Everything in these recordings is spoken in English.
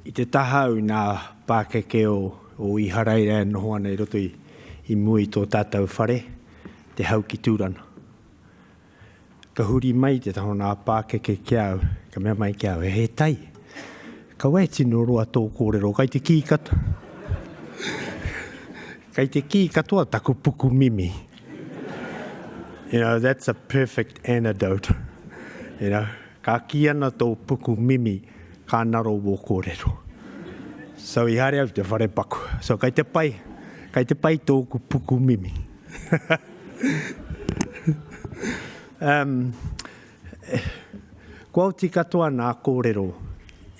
I te tahau nā pākeke o i haraira noho ana I roto I mui tō tātou whare, te hau ki tūrana. Ka huri mai te taho nā pākeke kiau, ka mea mai kiau, he tai. Ka wai tino roa tō kōrero, kai te ki katoa. Kai te ki katoa taku puku mimi. You know, that's a perfect antidote. You know, ka ki ana tō puku mimi, ka naro wō kōrero. So I hare au te whare paku. So kai te pai tōku puku mimi. Kua uti katoa nā kōrero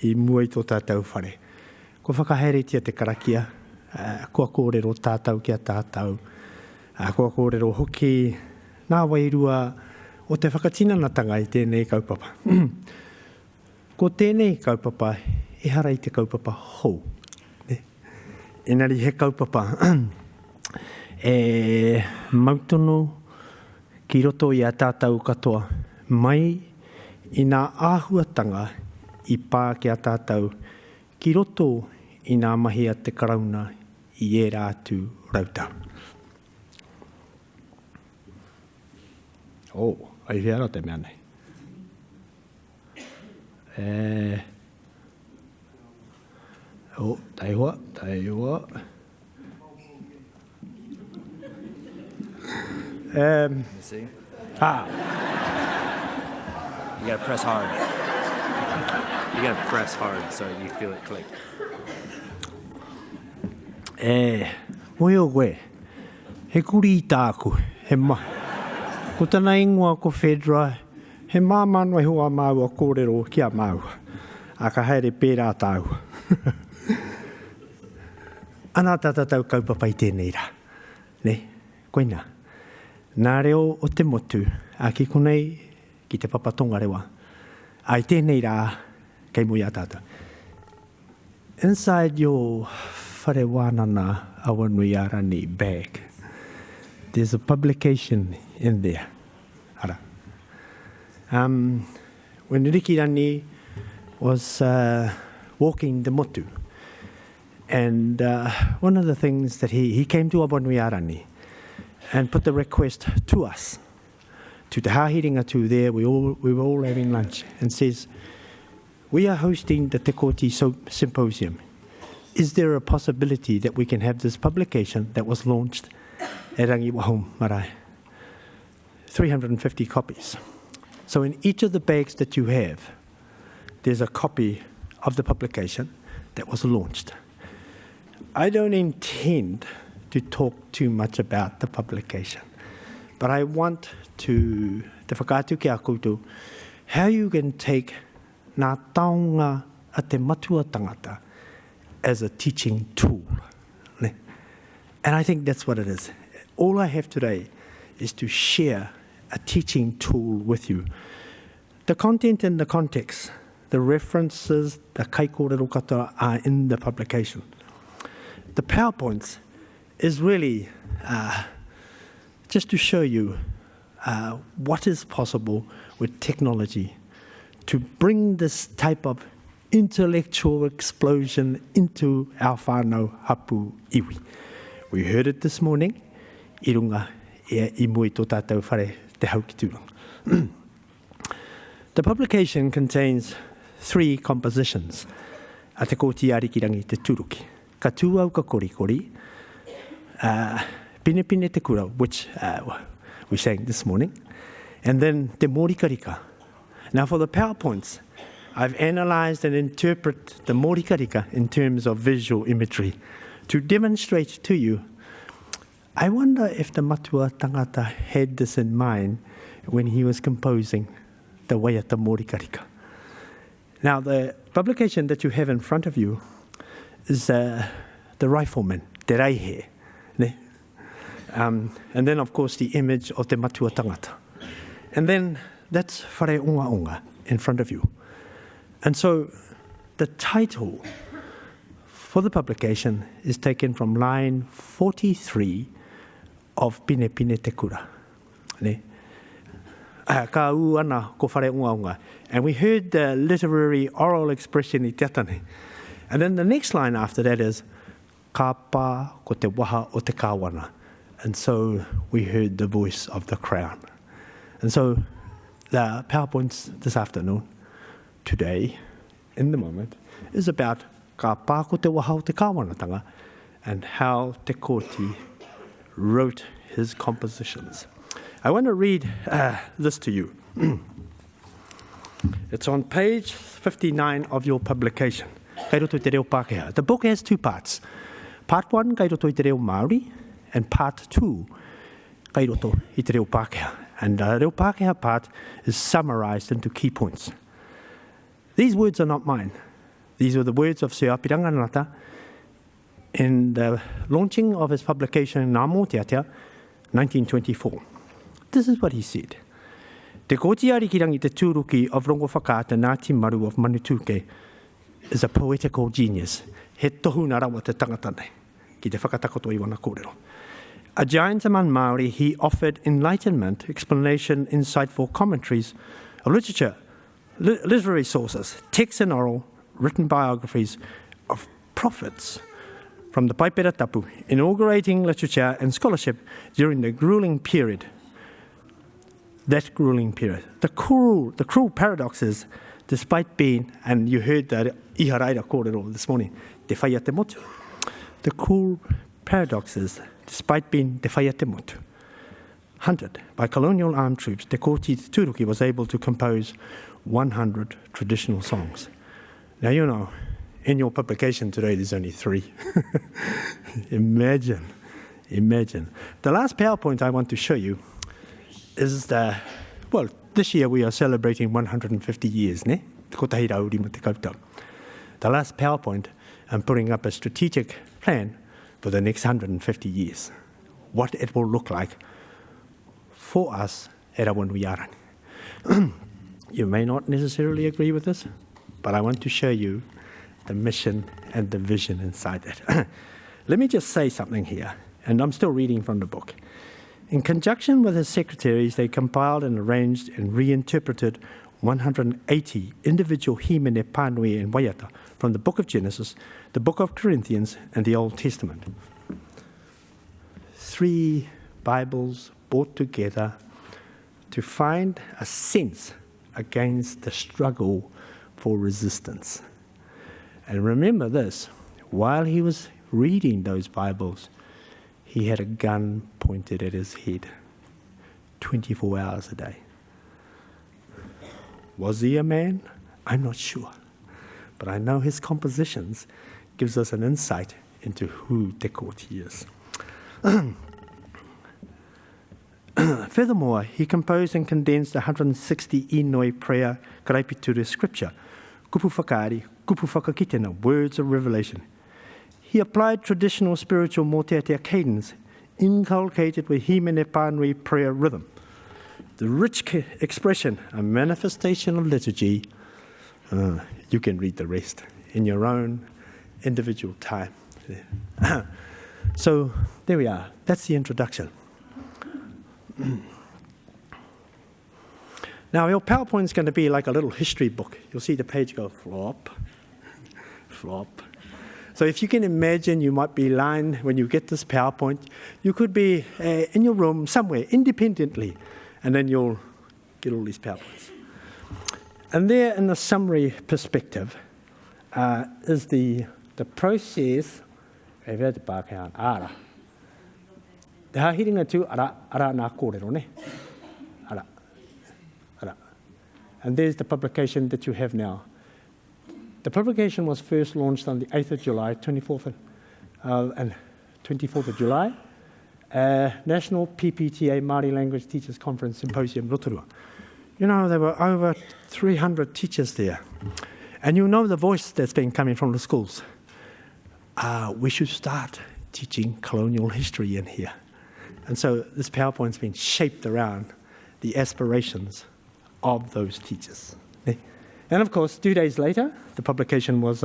I mua I tō tātou whare. Kua whakaheretia te karakia, kua kōrero tātou kia tātou, kua kōrero hoki nā wairua o te whakatinanatanga I tēnei kaupapa. Ko tēnei kaupapa, e hara I te kaupapa hou. Engari he kaupapa, mautono ki roto I a tātou katoa, mai I nā āhuatanga I pā ki a tātou, ki roto I nā mahi a te karauna I e rātu rautau. Ai whiara te mea nei. Taihoa. See? Ah. You gotta press hard. You gotta press hard so you feel it click. Moe o koe, he kuri I tāku, he mahi. Ko tana ingoa ko Fedra, he māmanu e hoa māua kōrero kia māua. A ka haere pērā tāu. Ana tātātou kaupapa I tēnei rā. Ne, koina. Nā reo o te motu, a ki konei ki te papatonga rewa. Ai tēnei rā, kei mui a tātou. Inside your Whare Wānanga Awanuiārangi bag, there's a publication in there. Ara. When Rikirani was walking the motu, and one of the things that he came to Awanuiārangi and put the request to us, to Te Whare Wānanga there, we were all having lunch, and says, we are hosting the Te Kooti Symposium. Is there a possibility that we can have this publication that was launched at Rangi Wahom Marae? 350 copies. So in each of the bags that you have, there's a copy of the publication that was launched. I don't intend to talk too much about the publication, but I want to te whakaatu ki a koutou, how you can take nā taonga a te matua tangata as a teaching tool. And I think that's what it is. All I have today is to share a teaching tool with you. The content and the context, the references, the kaikōrero katoa are in the publication. The PowerPoints is really just to show you what is possible with technology to bring this type of intellectual explosion into our whānau hapu iwi. We heard it this morning, I runga I mui tō tātou whare te hau ki tūranga. The publication contains 3 compositions a te Kooti Arikirangi te turuki. Ka tūau ka korikori, Pine Pine te kura, which we sang this morning, and then te morikarika. Now for the PowerPoints, I've analyzed and interpreted the morikarika in terms of visual imagery to demonstrate to you. I wonder if the matua tangata had this in mind when he was composing the waiata morikarika. Now the publication that you have in front of you is the rifleman, te raihe. Ne? And then of course the image of the matua tangata. And then that's whare onga onga in front of you. And so the title for the publication is taken from line 43 of Pine Pine Te Kura. Ne? ka u ana ko whare unga. And we heard the literary oral expression I tatane. And then the next line after that is, ka pā ko te waha o te kāwana. And so we heard the voice of the crown. And so the PowerPoints this afternoon, today, in the moment, is about ka pā ko te waha o te kāwanatanga and how Te Kooti wrote his compositions. I want to read this to you. It's on page 59 of your publication. Kei roto i te reo Pākehā. The book has two parts. Part 1, kei roto I te reo Māori, and part 2, kei roto I te reo Pākehā. And the reo Pākehā part is summarized into key points. These words are not mine. These were the words of Sir Apiranga Nata in the launching of his publication Ngā Motiatea, 1924. This is what he said. Te Kooti Arikirangi te tūruki of Rongo Whakaata Ngāti Maru of Manutuke is a poetical genius. He tohu nā rawa te tangatane, ki te whakatakoto I wana kōrero. A giant among Māori, he offered enlightenment, explanation, insightful commentaries of literature, literary sources, texts and oral, written biographies of prophets from the Paipera Tapu, inaugurating literature and scholarship during the grueling period. That grueling period. The cruel paradox is, despite being, and you heard that Iharaira kōrero this morning, Te Whai-a-te-Motu. The cruel paradox is, despite being Te Whai-a-te-Motu, hunted by colonial armed troops, Te Kooti Tūruki was able to compose 100 traditional songs. Now, you know, in your publication today, there's only 3. Imagine. The last PowerPoint I want to show you is this year we are celebrating 150 years, ne? Ko tahi rauri mo te kautau. The last PowerPoint, I'm putting up a strategic plan for the next 150 years. What it will look like for us at Awanuiārangi. You may not necessarily agree with this, but I want to show you the mission and the vision inside it. Let me just say something here, and I'm still reading from the book. In conjunction with his secretaries, they compiled and arranged and reinterpreted 180 individual himene pānui and waiata from the book of Genesis, the book of Corinthians, and the Old Testament. 3 Bibles brought together to find a sense against the struggle for resistance. And remember this, while he was reading those Bibles, he had a gun pointed at his head 24 hours a day. Was he a man? I'm not sure. But I know his compositions gives us an insight into who Te Kooti is. Furthermore, he composed and condensed 160 Inoi prayer karaipituru scripture, kupu whakaari, kupu whakakitena, words of revelation. He applied traditional spiritual moteatea cadence, inculcated with himene pānui prayer rhythm. The rich expression, a manifestation of liturgy, you can read the rest in your own individual time. So there we are. That's the introduction. Now your PowerPoint is going to be like a little history book. You'll see the page go flop, flop. So if you can imagine, you might be lying when you get this PowerPoint. You could be in your room somewhere independently, and then you'll get all these PowerPoints. And there, in the summary perspective, is the process. Te hahiringa tū ara nā kōrero ne. Ara. And there's the publication that you have now. The publication was first launched on the 8th of July, 24th of July, National PPTA Māori Language Teachers Conference Symposium Rotorua. You know, there were over 300 teachers there. And you know the voice that's been coming from the schools. We should start teaching colonial history in here. And so this PowerPoint's been shaped around the aspirations of those teachers. And of course, 2 days later, the publication was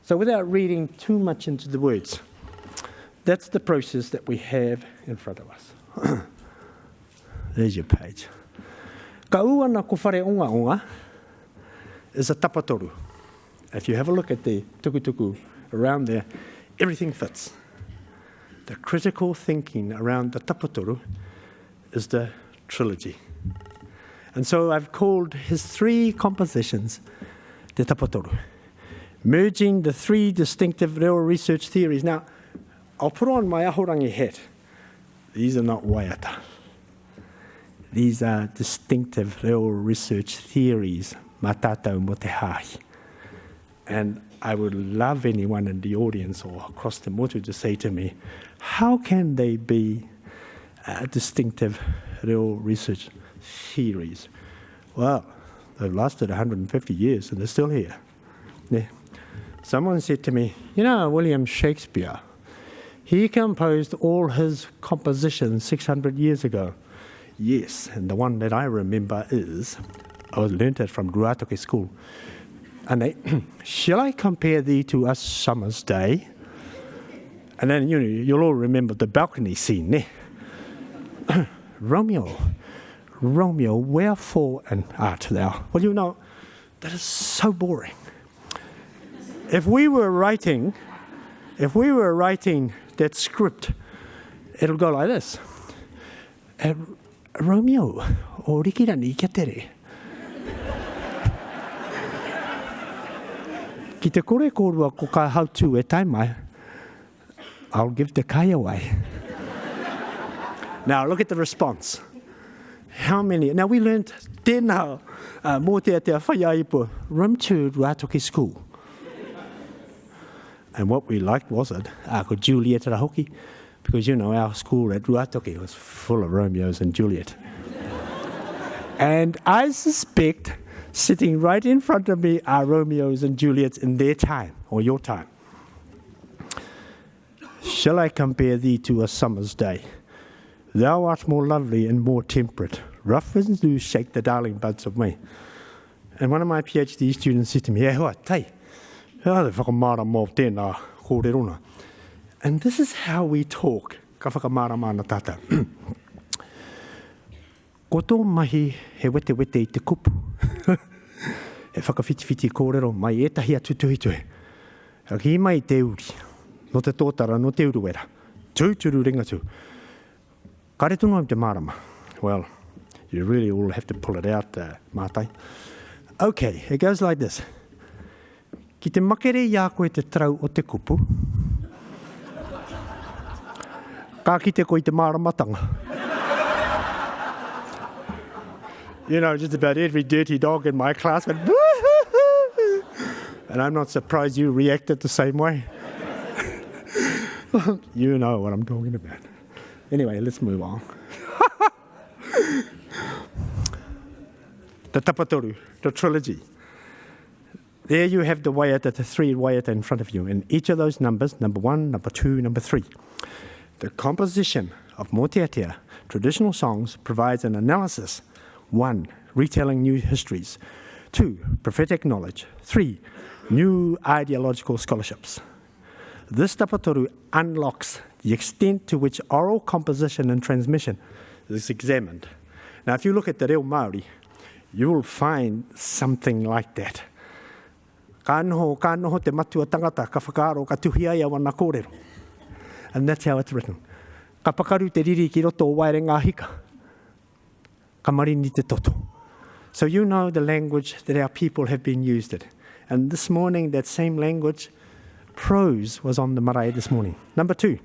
So without reading too much into the words, that's the process that we have in front of us. There's your page. Ka uana ko whare onga is a tapatoru. If you have a look at the tukutuku around there, everything fits. The critical thinking around the tapatoru is the trilogy. And so I've called his 3 compositions the tapatoru, merging the 3 distinctive reo research theories. Now, I'll put on my ahorangi hat. These are not waiata. These are distinctive reo research theories, matatau mo te hahi. And I would love anyone in the audience or across the motu to say to me, how can they be distinctive reo research theories? Well, they've lasted 150 years and they're still here. Yeah. Someone said to me, you know, William Shakespeare, he composed all his compositions 600 years ago. Yes, and the one that I remember is, I learned it from Ruatahuna school. And they, shall I compare thee to a summer's day? And then, you'll all remember the balcony scene, eh? Romeo, wherefore and art thou? Well, that is so boring. If we were writing that script, it'll go like this. Romeo, o rikirani kia tere. Ki te kore kōrua ko ka hautu e taimai, I'll give the kai away. Now, look at the response. How many? Now, we learned tēnā mō te whaiaipo, room 2 Ruatahuna school. And what we liked was it, ko Juliet Rahoki, because, our school at Ruatahuna was full of Romeos and Juliet. And I suspect sitting right in front of me are Romeos and Juliets in their time, or your time. Shall I compare thee to a summer's day? Thou art more lovely and more temperate. Rough winds do shake the darling buds of me. And one of my PhD students said to me, hoa, tei, whakamara mō tēnā kōrerona. And this is how we talk, ka whakamara mana tata. Ko tō mahi he wete i te kupu. He whakawhitiwhiti kōrero mai etahi atu tuhituhe. Ki mai te uri, no te tōtara, no te uruera. Tūturu ringatū. Kare tunu am te marama. Well, you really all have to pull it out, mātai. Okay, it goes like this. Ki te makere ia koe te trau o te kupu. Ka kite koe te maramatanga. Just about every dirty dog in my class went, and I'm not surprised you reacted the same way. You know what I'm talking about. Anyway, let's move on. The tapatoru, the trilogy. There you have the waiata, the 3 waiata in front of you, and each of those numbers, number 1, number 2, number 3. The composition of Motiatea, traditional songs, provides an analysis. 1, retelling new histories. 2, prophetic knowledge. 3, new ideological scholarships. This tapatoru unlocks the extent to which oral composition and transmission is examined. Now, if you look at the reo Māori, you will find something like that. Ka noho te matua tangata, ka whakaaro, ka tuhiaia wana kōrero. And that's how it's written. Ka pakaru te riri ki roto o waere ngā hika. Ka marini te toto. So you know the language that our people have been used it. And this morning, that same language, prose, was on the marae this morning. Number 2,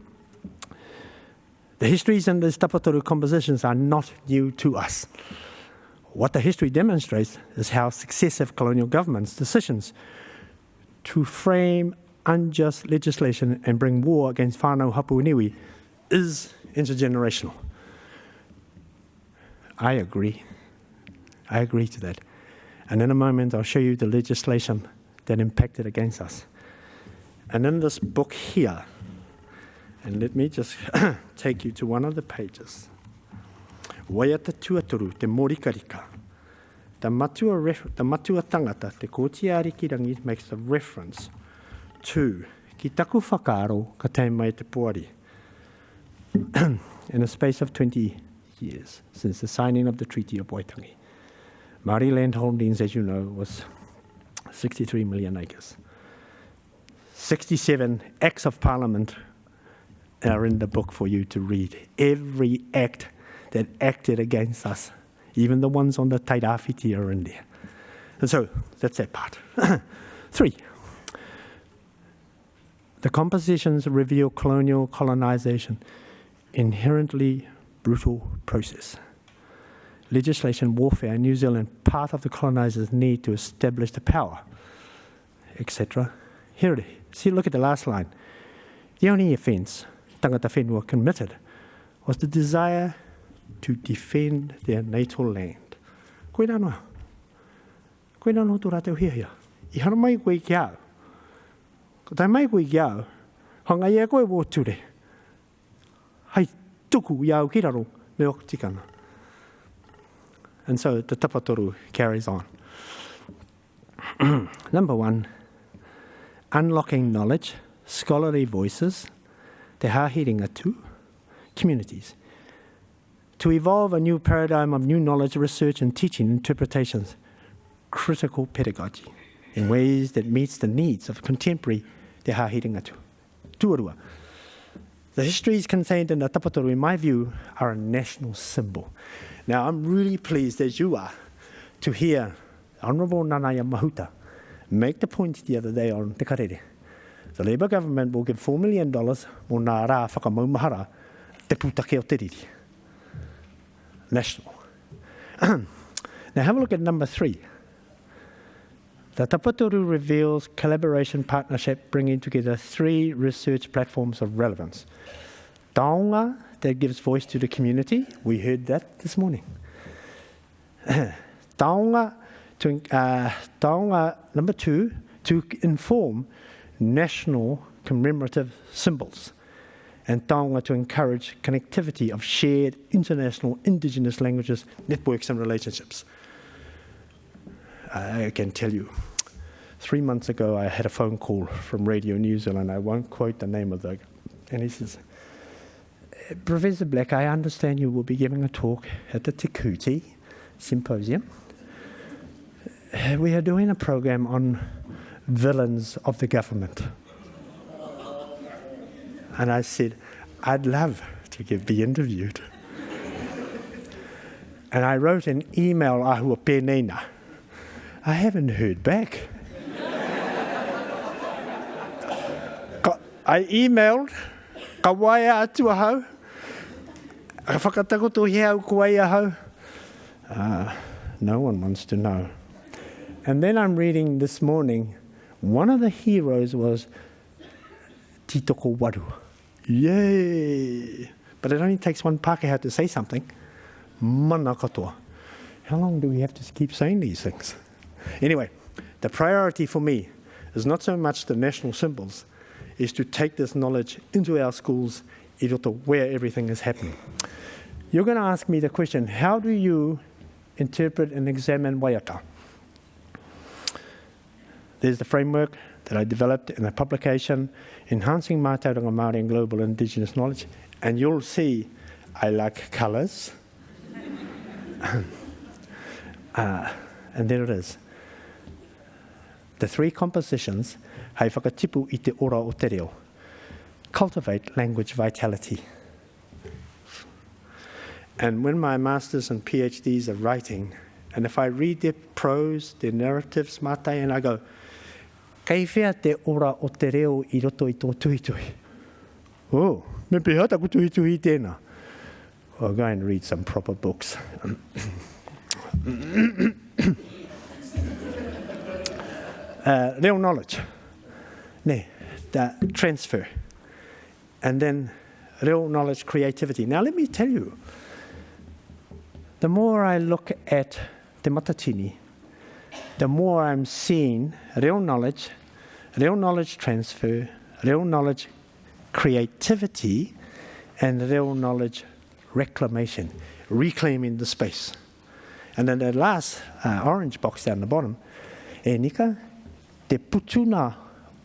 the histories and the tapatoru compositions are not new to us. What the history demonstrates is how successive colonial governments' decisions to frame unjust legislation and bring war against whānau hapu niwi is intergenerational. I agree to that. And in a moment, I'll show you the legislation that impacted against us. And in this book here, and let me just take you to one of the pages. Waiata tuatoru te morikarika. The matua tangata, te Kooti and Ringatū, makes the reference to ki taku whakaaro ka te mai te puari. in a space of 20 years since the signing of the Treaty of Waitangi, Māori land holdings, as you know, was 63 million acres. 67 acts of parliament are in the book for you to read. Every act that acted against us, even the ones on the Tairawhiti are in there. And so that's that part. 3. The compositions reveal colonial colonization, inherently brutal process. Legislation, warfare in New Zealand, part of the colonizers' need to establish the power, etc. Here it is. See, look at the last line. The only offence tangata whenua committed was the desire to defend their natal land. Koe rā noa. Koe rā noa tō rātau hiahia. I hana mai koe ki au. Ko tai mai koe ki au, hanga ia koe wō ture. Hei tuku i au ki raro me ok tikana. And so the tapatoru carries on. Number 1, unlocking knowledge, scholarly voices, Te Whare Wānanga, communities. To evolve a new paradigm of new knowledge, research and teaching interpretations, critical pedagogy, in ways that meets the needs of contemporary Te Whare Wānanga. Tuarua. The histories contained in the tapatoru, in my view, are a national symbol. Now, I'm really pleased, as you are, to hear Honourable Nanaia Mahuta make the point the other day on Te Karere. The Labour government will give $4 million mo nā rā whakamaumahara te pūtake o te riri. National. Now have a look at number 3. The tapatoru reveals collaboration partnership bringing together 3 research platforms of relevance. Taonga, that gives voice to the community. We heard that this morning. Taonga, number 2, to inform national commemorative symbols. And taonga to encourage connectivity of shared international Indigenous languages, networks and relationships. I can tell you, 3 months ago I had a phone call from Radio New Zealand. I won't quote the name of the, and he says, Professor Black, I understand you will be giving a talk at the Te Kooti Symposium. We are doing a program on villains of the government. And I said, I'd love to be interviewed. And I wrote an email ahua pēnei. I haven't heard back. I emailed ka waiata-motu ka whakatakoto he au ka waiata. No one wants to know. And then I'm reading this morning, one of the heroes was Titoko Waru. Yay! But it only takes one Pākehā to say something. Mana katoa. How long do we have to keep saying these things? Anyway, the priority for me is not so much the national symbols, is to take this knowledge into our schools, i roto where everything is happening. You're going to ask me the question, how do you interpret and examine waiata? There's the framework that I developed in a publication, Enhancing Mātauranga Māori and Global Indigenous Knowledge, and you'll see I like colours. And there it is. The 3 compositions, hei whakatipu i te ora o te reo. Cultivate language vitality. And when my masters and PhDs are writing, and if I read their prose, their narratives, mātai, and I go, kei whea te ora o te reo i roto i tō tuhituhi. Oh, me pēhā taku tuhituhi tēnā. I'll go and read some proper books. Real knowledge. Ne, the transfer. And then real knowledge creativity. Now let me tell you, the more I look at te matatini, the more I'm seeing real knowledge transfer, real knowledge creativity, and real knowledge reclamation, reclaiming the space. And then the last orange box down the bottom, e nika, te putuna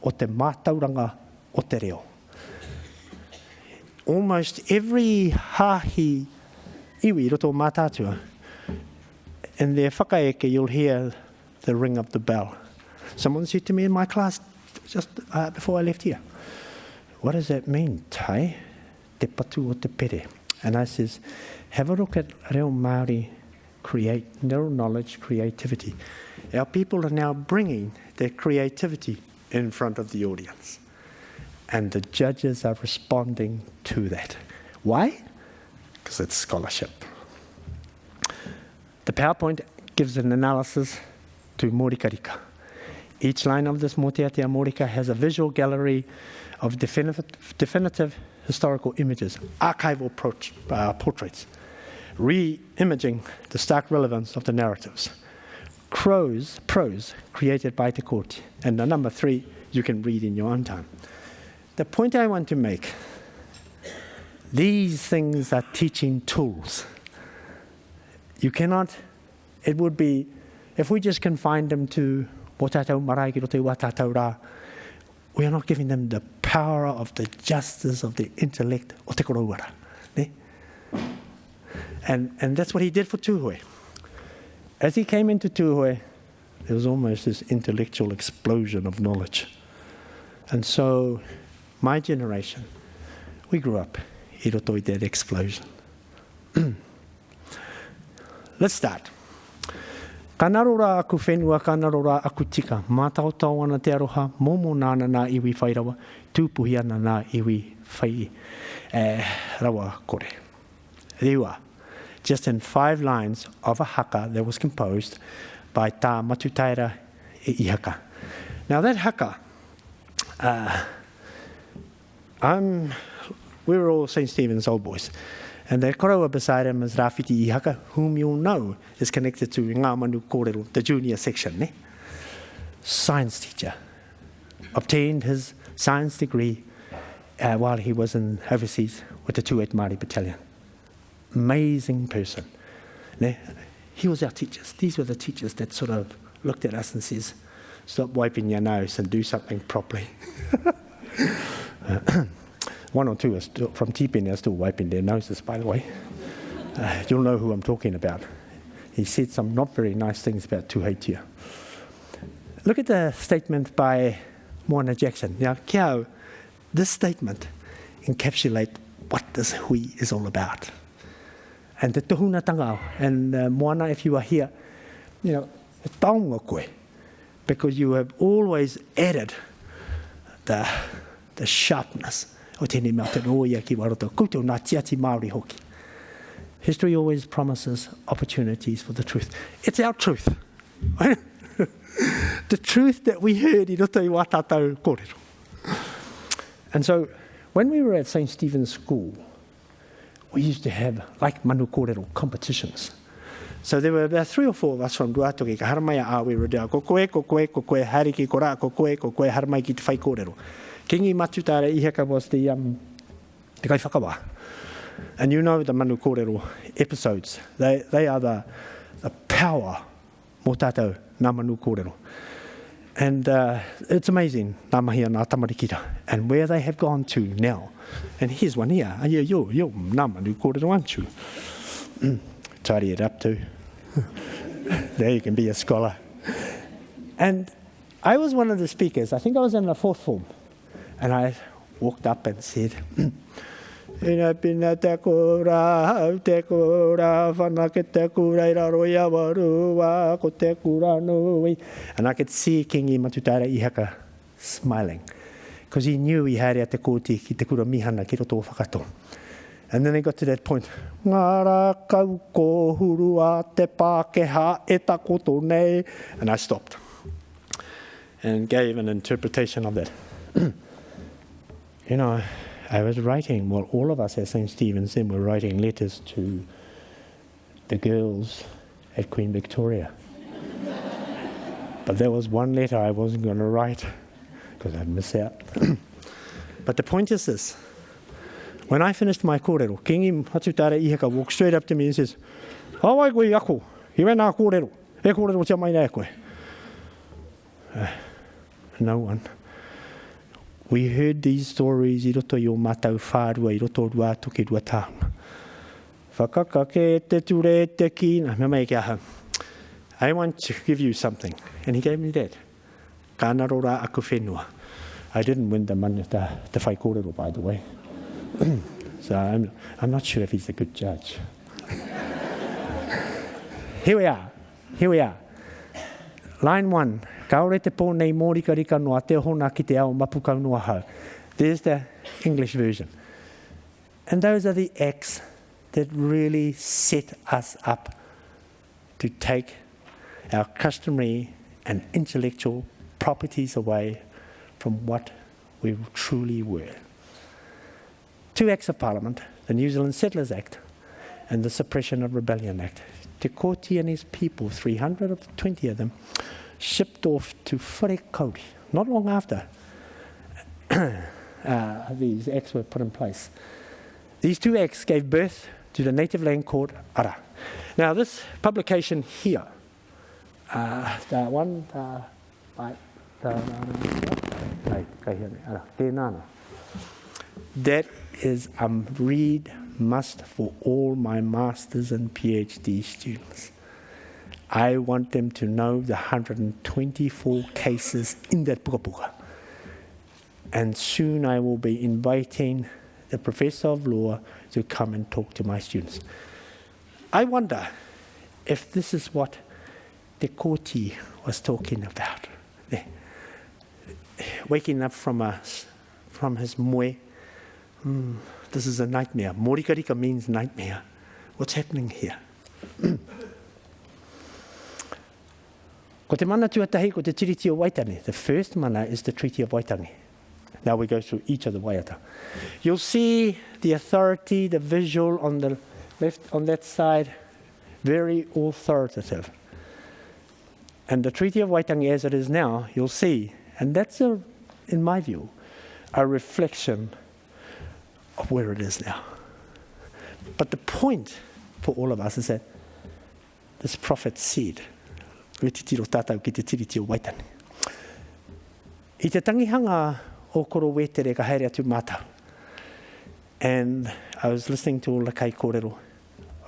o te mātauranga o te reo. almost every hahi iwi roto mātātua, in their whakaeke you'll hear the ring of the bell. Someone said to me in my class just before I left here, what does that mean, Tai? Te patu o te pere. And I says, have a look at reo Māori neural knowledge, creativity. Our people are now bringing their creativity in front of the audience. And the judges are responding to that. Why? Because it's scholarship. The PowerPoint gives an analysis to Morikarika. Each line of this Motiatea Morika has a visual gallery of definitive historical images, archival portraits, re-imaging the stark relevance of the narratives. Prose created by Te Kooti. And the number 3, you can read in your own time. The point I want to make, these things are teaching tools. You cannot, it would be, if we just confine them to watatau marae ki roto i watatau rā, we are not giving them the power of the justice of the intellect o te korauara. Ne? And that's what he did for Tuhoe. As he came into Tuhoe, there was almost this intellectual explosion of knowledge. And so, my generation, we grew up I roto i that explosion. Let's start. Ka naro rā aku whenua, ka naro rā aku tika. Mātautau ana te aroha, momo nāna nā iwi whairawa, tūpuhi ana nā iwi whai rawa kore. There you are. Just in 5 lines of a haka that was composed by Tā Matutaira I haka. Now that haka, we were all St. Stephen's old boys. And the koroa beside him is Rafiti I haka, whom you'll know is connected to Ngā Manu Kōrero, the junior section. Ne? Science teacher. Obtained his science degree while he was in overseas with the 28 Māori Battalion. Amazing person. Ne? He was our teachers. These were the teachers that sort of looked at us and says, stop wiping your nose and do something properly. 1 or 2 are still, from Tipene are still wiping their noses, by the way. You'll know who I'm talking about. He said some not very nice things about Tuhoe. Look at the statement by Moana Jackson. Now, kia, this statement encapsulates what this hui is all about. And the tohuna tangao, and Moana, if you are here, you know, taonga koe, because you have always added the sharpness. O tēnei mea te roia ki waroto, koutou nā tiati Māori hoki. History always promises opportunities for the truth. It's our truth. The truth that we heard I roto I watatau kōrero. And so, when we were at St. Stephen's School, we used to have, like manu kōrero, competitions. So there were about 3 or 4 of us from Ruatahuna, ka haramai a we were there, ko koe, hariki ko rā, ko koe, haramai ki te whai kōrero. Kingi Matutaira I haka was the kai whakawa. And you know the manu kōrero episodes. They are the power mō tātou nā manu kōrero. And it's amazing, nā mahi nā tamarikira, and where they have gone to now. And here's one here. You're nā manu kōrero, aren't you? Tidy it up too. There you can be a scholar. And I was one of the speakers. I think I was in the 4th form. And I walked up and said, Ina pina te kura, whanake te kura I raro I awarua, ko te kura nui. And I could see Kingi Matutaira I haka smiling, because he knew he had te kōti ki te kura mihana ki roto o whakato. And then he got to that point, ngara kau ko hurua te Pākehā e ta koto nei. And I stopped and gave an interpretation of that. You know, I was writing, well, all of us at St. Stephen's then were writing letters to the girls at Queen Victoria. But there was one letter I wasn't going to write because I'd miss out. But the point is this. When I finished my kōrero, Kingi Matutaira I haka walked straight up to me and says, Hawai koe ako, he went nā kōrero, e kōrero tia mai nā koe. No one. We heard these stories I roto I o mātou whārua, I roto rua toki Ruatahuna. Whakakake te ture te kina. Me mai kia hau. I want to give you something. And he gave me that. Kānaro rā aku whenua. I didn't win the money, the whai kōrero, by the way. So I'm not sure if he's a good judge. Here we are. Line 1. Kaore te pō nei mōri ka rika noa te hona ki te ao mapukau noa hau. There's the English version. And those are the acts that really set us up to take our customary and intellectual properties away from what we truly were. 2 acts of Parliament, the New Zealand Settlers Act and the Suppression of Rebellion Act. Te Kooti and his people, 320 of them, shipped off to Whare Kauri, not long after these acts were put in place. These 2 acts gave birth to the native land court Ara. Now this publication here, that is a read must for all my masters and PhD students. I want them to know the 124 cases in that pukapuka. And soon I will be inviting the Professor of Law to come and talk to my students. I wonder if this is what Te Kooti was talking about. Waking up from his moe. This is a nightmare. Morikarika means nightmare. What's happening here? Ko te mana tuatahi ko te tiriti o Waitangi. The first mana is the Treaty of Waitangi. Now we go through each of the waiata. You'll see the authority, the visual on the left, on that side, very authoritative. And the Treaty of Waitangi as it is now, you'll see, and that's, in my view, a reflection of where it is now. But the point for all of us is that this prophet said, I te tangihanga o koro wetere ka haere atu mātau. And I was listening to all the kai kōrero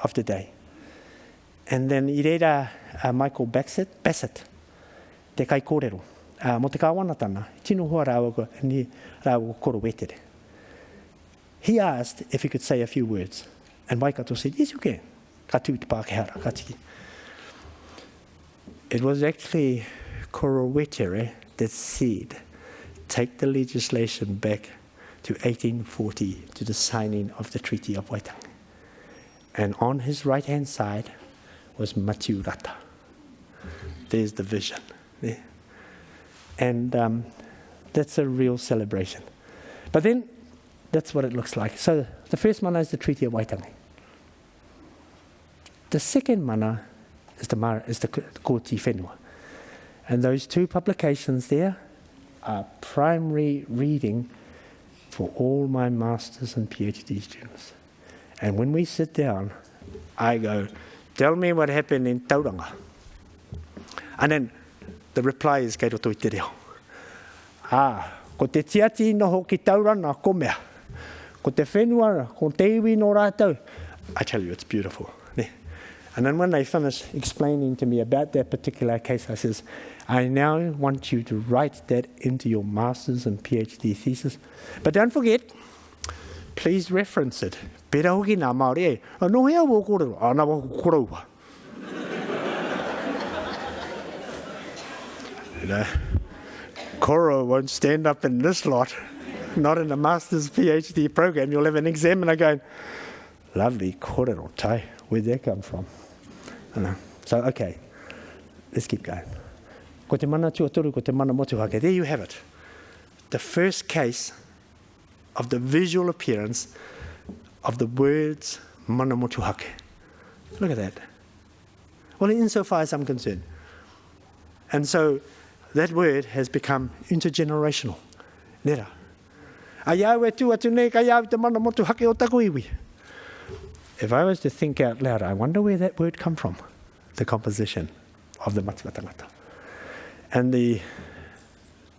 of the day. And then I reira Michael Bassett, te kai kōrero. Mo te kāwanatanga, tino hoa rāua ni rāua koro wetere. He asked if he could say a few words. And Waikato said, yes, you can. Ka tū te Pākehara, ka tiki. It was actually koro wetere that said, take the legislation back to 1840, to the signing of the Treaty of Waitangi. And on his right-hand side was Matiurata. There's the vision. There. And that's a real celebration. But then, that's what it looks like. So the first mana is the Treaty of Waitangi. The second mana is the Kooti Whenua. And those 2 publications there are primary reading for all my masters and PhD students. And when we sit down, I go, tell me what happened in Tauranga. And then the reply is kei roto I te reo. Ko te tiati noho ki Tauranga ko mea. Ko te whenua, ko te iwi no rātou. I tell you, it's beautiful. And then when they finish explaining to me about that particular case, I says, I now want you to write that into your master's and PhD thesis. But don't forget, please reference it. Pera hoki nā Māori e. No hea wo kōrero. Nā wo kōrero. You know, Koro won't stand up in this lot, not in a master's PhD program. You'll have an examiner going, lovely kōrero tai. Where'd that come from? So, okay, let's keep going. Ko te mana tuatoru, ko te mana motuhake. There you have it. The first case of the visual appearance of the words mana motuhake. Look at that. Well, insofar as I'm concerned. And so that word has become intergenerational. Nera. Ayawe tu atu nei ka iau te mana motuhake o taku iwi. If I was to think out loud, I wonder where that word come from, the composition of the matiwatangata. And the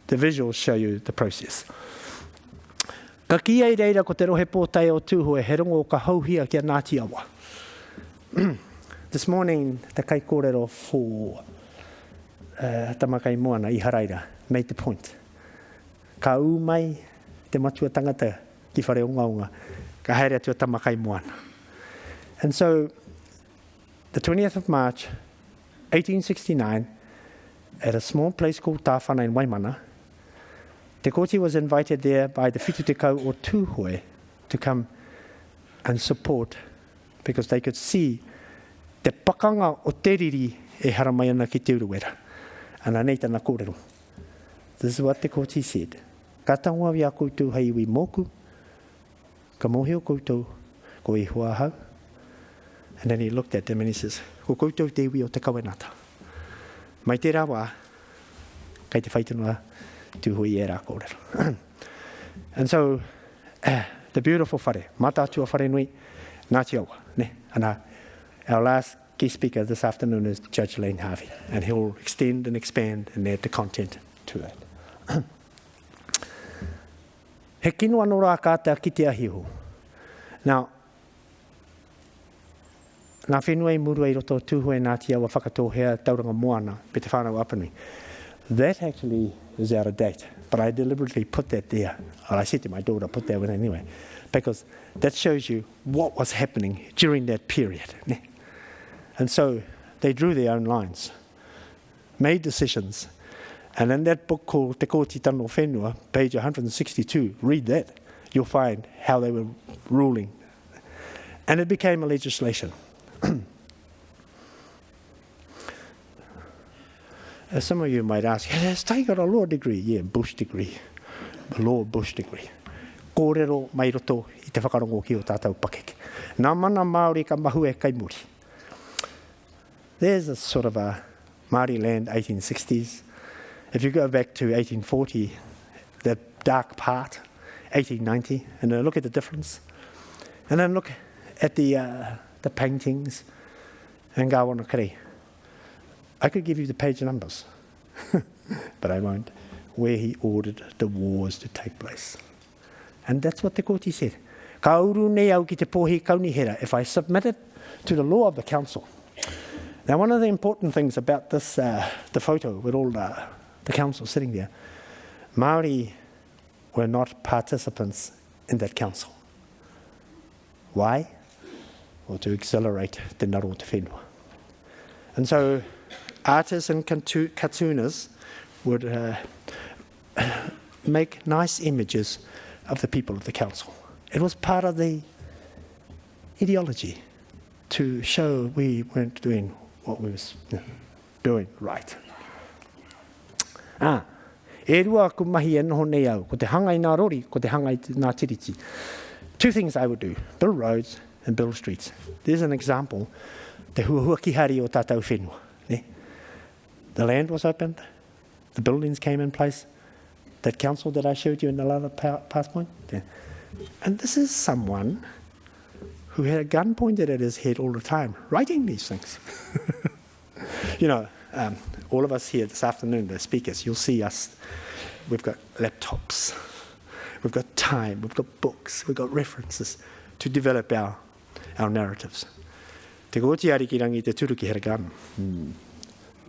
visuals show you the process. Ka ki ei reira ko te rohe pōtai o Tuhoe, he rongo o ka hauhia kia Ngāti awa. This morning, the kai kōrero for Tamakai Moana I Haraira made the point. Ka u mai te matua tangata ki whare o ngaunga, ka haere atua Tamakai Moana. And so, the 20th of March, 1869, at a small place called Tāwhana in Waimana, Te Kooti was invited there by the Whitu Te Kau o Tuhoe to come and support, because they could see te pakanga o te riri e hara mai ana ki te uruwera. And anei tana kōrero. This is what Te Kooti said. Ka tangoa wia koutou hei iwi moku, ka mohi o koutou, ko I hua hau. And then he looked at them and he says, ko koutou te iwi o te kawenata. Mai te rawa, kai te whaitunua, Tuhoe e rā kōrero. And so, the beautiful whare, mātātua whare nui, Ngāti awa, ne? And our last guest speaker this afternoon is Judge Lane Harvey, and he'll extend and expand and add the content to that. He kinua no rā kātea ki te ahiho. Now, ngā whenua I muru I roto Tuhoe Ngāti awa whakatōhea tauranga moana pe te whānau apanui. That actually is out of date, but I deliberately put that there. Well, I said to my daughter, put that in anyway, because that shows you what was happening during that period. Ne? And so they drew their own lines, made decisions, and in that book called Te Kooti Tano Whenua, page 162, read that. You'll find how they were ruling. And it became a legislation. As some of you might ask, has Tai got a law degree? Yeah, Bush degree. A law Bush degree. Kōrero mai roto I te whakarongo ki o tātou pakeke. Nā mana Māori ka mahu e kai muri. There's a sort of a Māori land 1860s. If you go back to 1840, the dark part, 1890, and then look at the difference. And then look at the paintings and go on a kare. I could give you the page numbers, but I won't, where he ordered the wars to take place. And that's what Te Kooti said. Ka uru nei au ki te pōhi kaunihera, if I submit it to the law of the council. Now, one of the important things about this, the photo with all the council sitting there, Māori were not participants in that council. Why? Well, to accelerate the ngaro te whenua. And so, artists and cartoonists would make nice images of the people of the council. It was part of the ideology to show we weren't doing what we was doing right. E rua ku mahi e noho nei au, ko te hangai nā rori, ko te hangai nā tiriti. Two things I would do, build roads and build streets. There's an example, te huahua ki hari o tātou whenua. Ne? The land was opened, the buildings came in place, that council that I showed you in the other past point. Yeah. And this is someone who had a gun pointed at his head all the time, writing these things. You know, all of us here this afternoon, the speakers, you'll see us, we've got laptops, we've got time, we've got books, we've got references to develop our narratives. Te Kooti Ringatū te turu ki hera gun.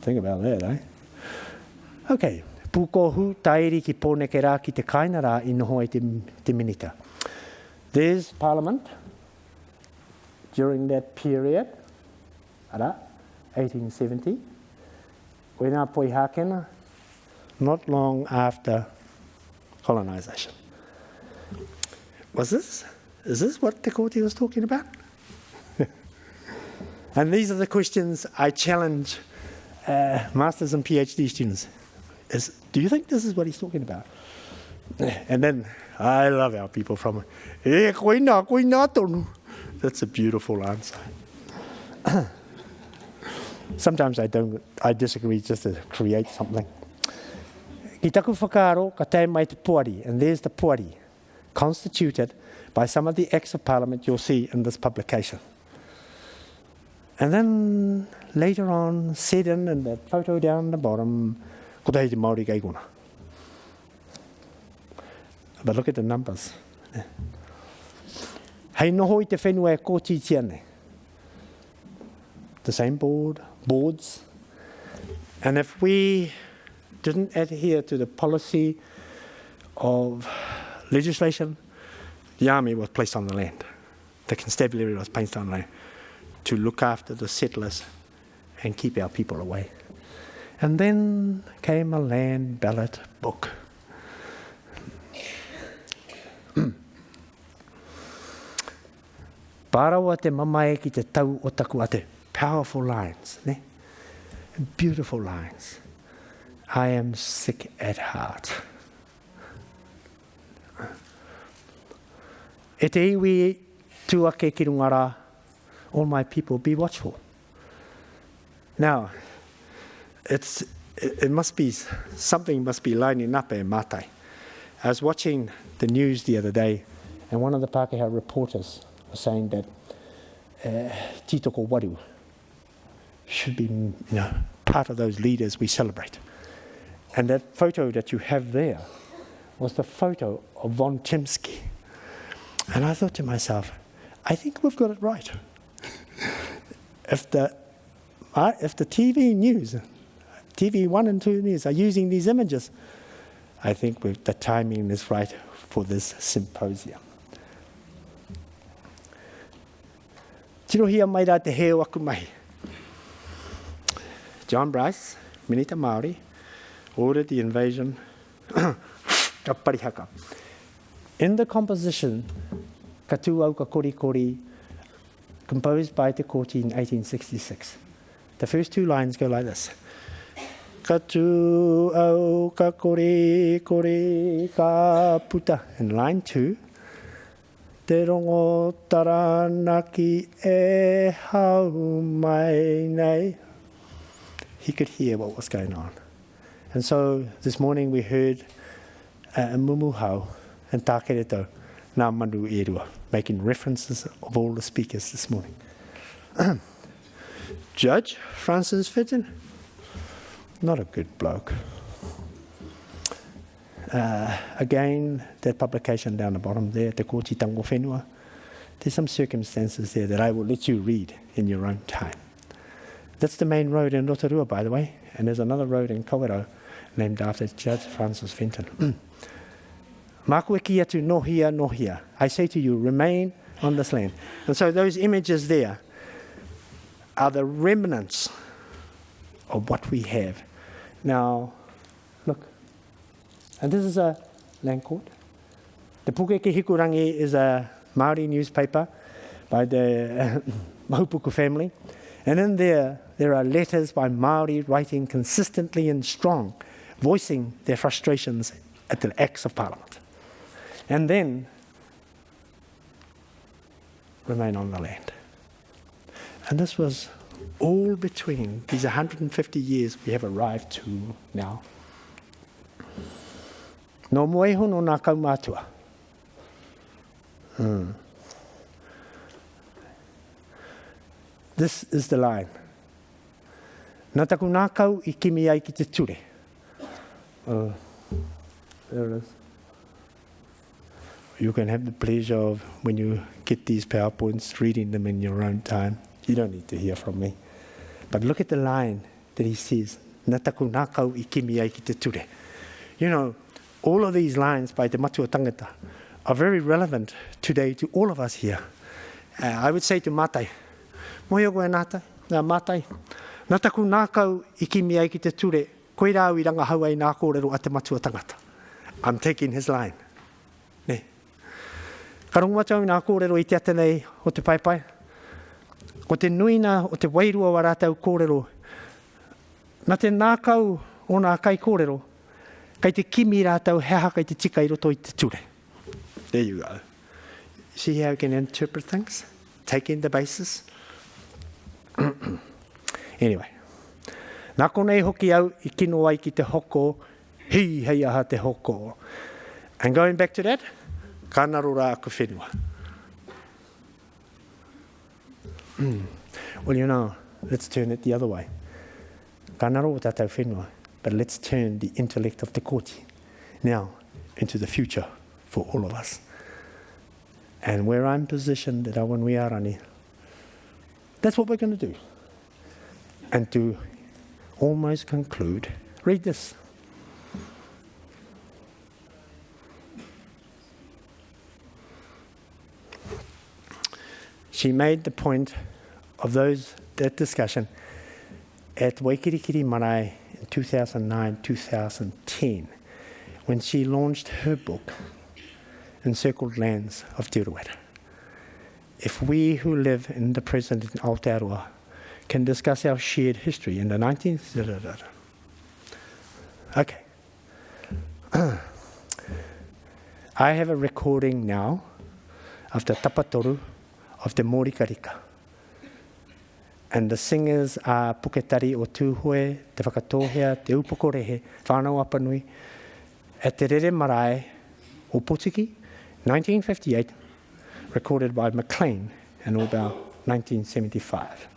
Think about that, eh? Okay, pukohu tairi ki pōneke rā ki te kaina rā I noho I te minita. There's Parliament during that period, 1870. Wena poi hakena, not long after colonization. Is this what Te Kooti was talking about? And these are the questions I challenge masters and PhD students. Do you think this is what he's talking about? And then I love our people from it. That's a beautiful answer. Sometimes I disagree just to create something. Ki taku whakaaro ka te mai te puari, and there's the puari, constituted by some of the acts of Parliament you'll see in this publication. And then later on, said in that photo down the bottom, ko te Māori kei kona. But look at the numbers. Hei noho I te whenua e kōti tiane. The same boards. And if we didn't adhere to the policy of legislation, the army was placed on the land. The constabulary was placed on the land to look after the settlers and keep our people away. And then came a land ballot book. Parawa te mamae ki te tau o taku ate. Powerful lines, ne? Beautiful lines. I am sick at heart. E te iwi tuake ki rungara, all my people be watchful. Now, it must be, something must be lining up in Mātai. I was watching the news the other day, and one of the Pākehā reporters was saying that Titoko Waru should be part of those leaders we celebrate. And that photo that you have there was the photo of Von Chimsky. And I thought to myself, I think we've got it right. If the TV news, TV 1 and 2 news are using these images, I think the timing is right for this symposium. Tirohia mai rā te heo aku mahi. John Bryce, Minita Māori, ordered the invasion of Parihaka. In the composition, Katu au ka kori kori, composed by Te Kooti in 1866, the first two lines go like this. Katu au ka kori kori ka puta. And line 2, Te rongo taranaki e hau mai nei. He could hear what was going on. And so this morning we heard Mumuhau and Tākereto Ngā Manu e Rua, making references of all the speakers this morning. Judge Francis Fitton, not a good bloke. Again, that publication down the bottom there, Te Kooti Tango Whenua, there's some circumstances there that I will let you read in your own time. That's the main road in Rotorua, by the way, and there's another road in Kawerau named after Judge Francis Fenton. Māku e ki atu nohia, nohia. I say to you, remain on this land. And so those images there are the remnants of what we have. Now, look, and this is a land court. Te Pukeke Hikurangi is a Māori newspaper by the Mahupuku family. And in there are letters by Māori writing consistently and strong, voicing their frustrations at the acts of Parliament. And then remain on the land. And this was all between these 150 years we have arrived to now. No moeho no nā kaumātua. This is the line. Nā taku nā kau I kimi ai ki te ture. There it is. You can have the pleasure of, when you get these PowerPoints, reading them in your own time. You don't need to hear from me. But look at the line that he says, Nā taku nā kau I kimi ai ki te ture. You know, all of these lines by Te Matua Tangata are very relevant today to all of us here. I would say to Mātai, moia koe nātai, Mātai, nā taku nā kau I kimi ai ki te ture, koe rau I ranga hau ai nā kōrero a Te Matua Tangata. I'm taking his line. Ne. Ka rongoa tau nā kōrero I te atenei o te paipai. Ko te nuina o te wairua wa rātau kōrero. Nā te nā kau o nā kai kōrero, kai te kimi rātau heha kai te tika I roto I te ture. There you go. See how you can interpret things? Take in the basis? Anyway. Nā konei hoki au I kino ai ki te hoko, hi hei aha te hoko. And going back to that, kānaro rā aku whenua. Well, you know, let's turn it the other way. Kānaro o tātou whenua, but let's turn the intellect of Te Kooti now into the future for all of us. And where I'm positioned at Awanuiārangi, that's what we're going to do. And to almost conclude, read this. She made the point of that discussion at Waikirikiri Marae in 2009-2010, when she launched her book, Encircled Lands of Te Ruata. If we who live in the present in Aotearoa can discuss our shared history in the 19th... Okay. I have a recording now of the tapatoru of the Māori karika. And the singers are Puketari o Tuhoe, Te Whakatohea, Te Upokorehe, Whānau Apanui, at Te Rere Marae o Potiki, 1958, recorded by McLean in about 1975.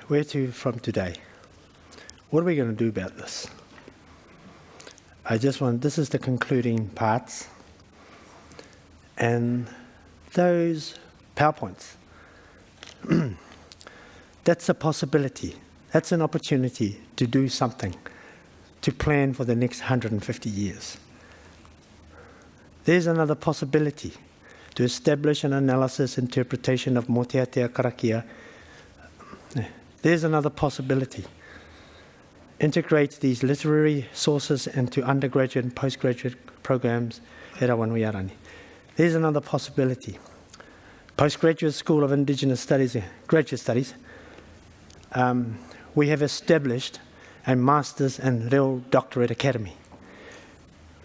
Where to from today? What are we going to do about this? This is the concluding parts. And those PowerPoints, that's a possibility. That's an opportunity to do something, to plan for the next 150 years. There's another possibility to establish an analysis, interpretation of Moteatea Karakia. There's another possibility. Integrate these literary sources into undergraduate and postgraduate programs at Awanuiārangi. There's another possibility. Postgraduate School of Indigenous Studies, Graduate Studies, we have established a Master's and Real Doctorate Academy.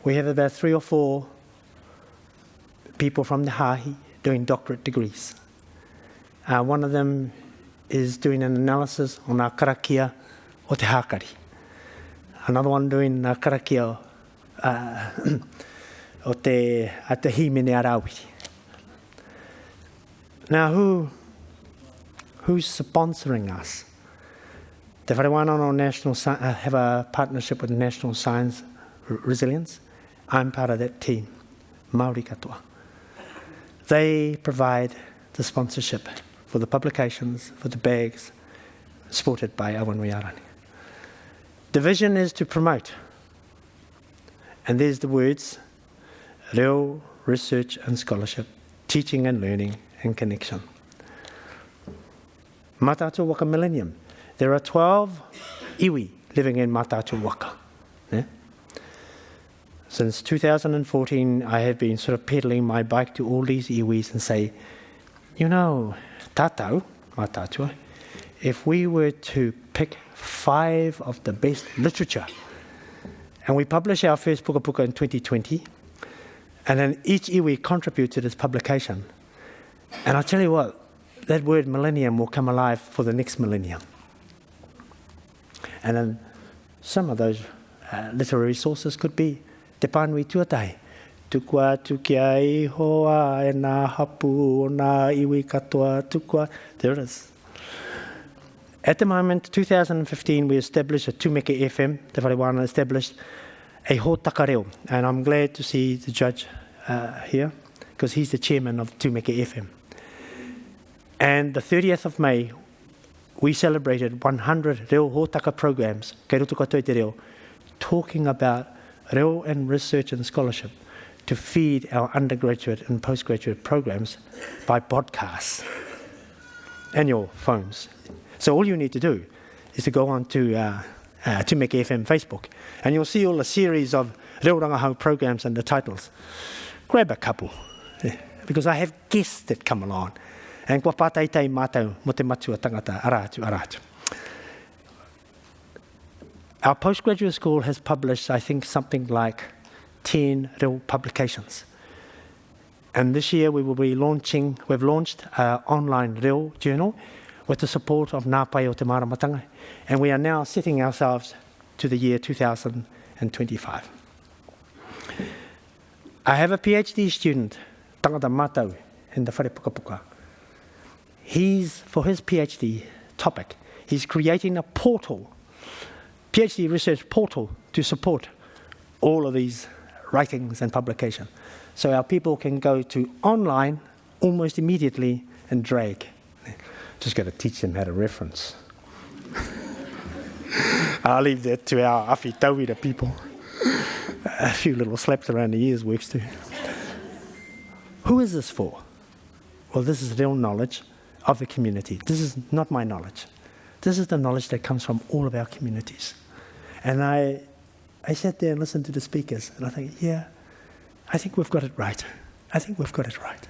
We have about 3 or 4 people from the Hāhi doing doctorate degrees. One of them is doing an analysis on our karakia o te hākari. Another one doing a karakia o te himene arawiri. Now, who's sponsoring us? Te Whare Wānanga have a partnership with National Science Resilience. I'm part of that team, Māori katoa. They provide the sponsorship for the publications, for the bags, supported by Awanuiārangi. The vision is to promote, and there's the words, reo, research and scholarship, teaching and learning and connection. Mātātua Waka Millennium. There are 12 iwi living in Mātātua Waka. Yeah? Since 2014, I have been sort of pedaling my bike to all these iwis and say, you know, tātou, Mātātua, if we were to pick 5 of the best literature, and we publish our first puka in 2020, and then each iwi contributes to this publication, and I'll tell you what, that word millennium will come alive for the next millennium. And then some of those literary sources could be Te Pānui Tuatai, tukua tukia I hoa e nā hapu o nā iwi katoa tukua. There it is. At the moment, 2015, we established a Tūmeke FM, Te Whare Wānanga established a hōtaka reo. And I'm glad to see the judge here, because he's the chairman of Tūmeke FM. And the 30th of May, we celebrated 100 reo hōtaka programs, kei roto katoa te reo, talking about reo and research and scholarship to feed our undergraduate and postgraduate programs by podcasts and your phones. So all you need to do is to go on to Tūmeke FM Facebook, and you'll see all a series of reo rangahau programs and the titles. Grab a couple, because I have guests that come along. And kua pātaitei mātou mo te matua tangata arātu. Our postgraduate school has published, I think, something like 10 reo publications. And this year we've launched an online reo journal with the support of Ngā Pai o te Māramatanga, and we are now setting ourselves to the year 2025. I have a PhD student, tangata mātou, in the Whare Pukapuka. For his PhD topic, he's creating a portal, PhD research portal, to support all of these writings and publication. So our people can go to online almost immediately and drag. Just got to teach them how to reference. I'll leave that to our awhi tauira people. A few little slaps around the ears works too. Who is this for? Well, this is real knowledge of the community. This is not my knowledge. This is the knowledge that comes from all of our communities. And I sat there and listened to the speakers, and I think, yeah, I think we've got it right. I think we've got it right.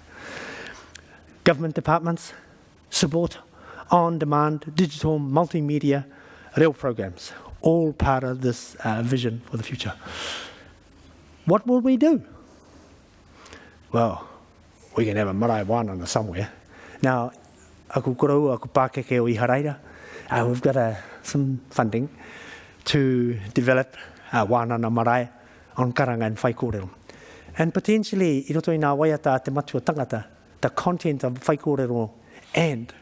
Government departments support on-demand digital multimedia reo programs, all part of this vision for the future. What will we do? Well, we can have a marae wānanga somewhere. Now, aku korau, aku pākeke o Iharaira, we've got some funding to develop wānanga marae on karanga and whaikōrero. And potentially, I roto i ngā waiata-te-Motu tangata, the content of whaikōrero and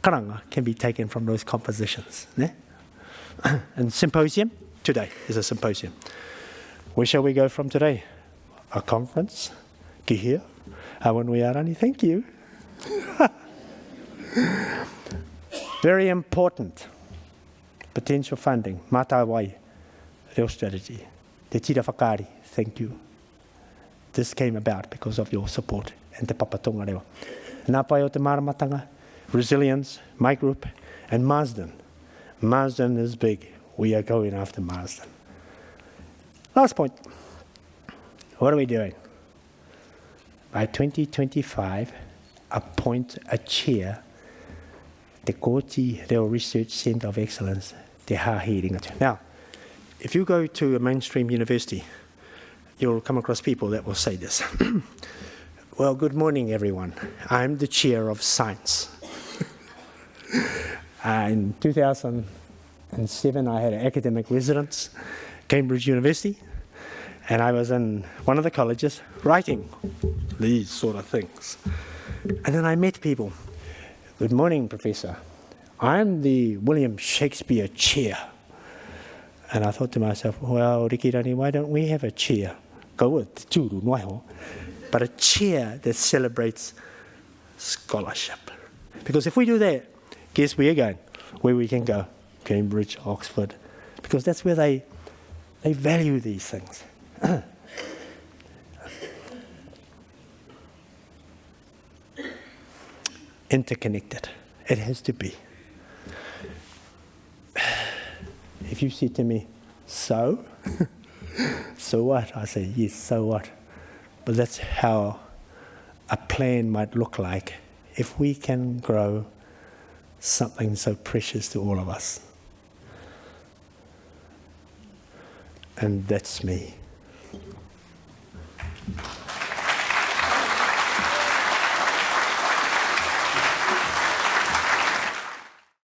karanga can be taken from those compositions. Ne? And symposium, today is a symposium. Where shall we go from today? A conference? Ki here? Awanuiārangi, thank you. Very important. Potential funding. Mata wai. Reo strategy. Te tira whakaari, thank you. This came about because of your support and te papatonga reo. Ngā Pai o te Māramatanga, Resilience, my group, and Marsden. Marsden is big. We are going after Marsden. Last point. What are we doing? By 2025, appoint a chair, Te Kooti Reo Research Centre of Excellence, Te Whai-a-te-Motu. Now, if you go to a mainstream university, you'll come across people that will say this. Well, good morning, everyone. I'm the chair of science. In 2007, I had an academic residence, Cambridge University, and I was in one of the colleges writing these sort of things. And then I met people. Good morning, Professor. I'm the William Shakespeare chair. And I thought to myself, well, Rikirani, why don't we have a chair? Go with tūru noiho, but a chair that celebrates scholarship. Because if we do that, guess where again? Where we can go? Cambridge, Oxford. Because that's where they value these things. Interconnected. It has to be. If you say to me, so? So what? I say, yes, so what? But that's how a plan might look like if we can grow something so precious to all of us. And that's me.